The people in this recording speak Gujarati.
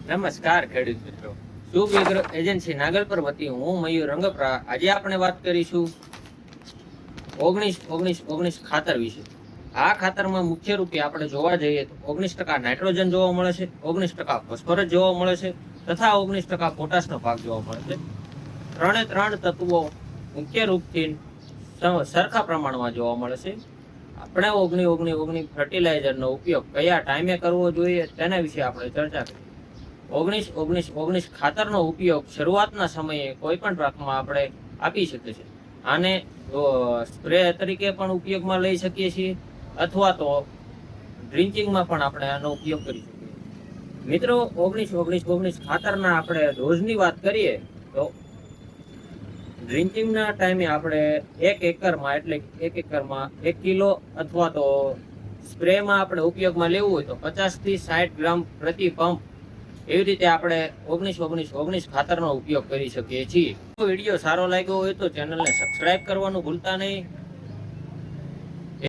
નમસ્કાર ખેડૂત મિત્રો, શુભ એગ્રો એજન્સી નાગલપર વતી હું મયુર રંગપરા. આજે આપણે વાત કરીશું 19-19-19 ખાતર વિશે. આ ખાતરમાં મુખ્ય રૂપે આપણે જોવા જઈએ તો 19% નાઇટ્રોજન જોવા મળે છે, 19% ફોસ્ફરસ જોવા મળે છે તથા 19% પોટાશનો ભાગ જોવા મળે છે. ત્રણ તત્વો મુખ્ય રૂપથી સરખા પ્રમાણમાં જોવા મળે છે. આપણે 19-19-19 ફર્ટિલાઇઝરનો ઉપયોગ કયા ટાઈમે કરવો જોઈએ તેના વિશે આપણે ચર્ચા કરી. 19-19-19 ખાતરનો ઉપયોગ શરૂઆતના સમયે કોઈ પણ પાકમાં આપણે આપી શકીએ છીએ. આને સ્પ્રે તરીકે પણ ઉપયોગમાં લઈ શકીએ છીએ અથવા તો ડ્રિંચિંગમાં પણ આપણે આનો ઉપયોગ કરી શકીએ. મિત્રો, 19-19-19 ખાતરના આપણે ડોઝની વાત કરીએ તો ડ્રિંચિંગના ટાઈમે આપણે 1 એકરમાં 1 કિલો અથવા તો સ્પ્રેમાં આપણે ઉપયોગમાં લેવું હોય તો 50 થી 60 ગ્રામ પ્રતિ પંપ એવી રીતે આપણે 19-19-19 ખાતરનો ઉપયોગ કરી શકીએ છીએ. વિડીયો સારો લાગ્યો હોય તો ચેનલને સબસ્ક્રાઇબ કરવાનું ભૂલતા નહીં.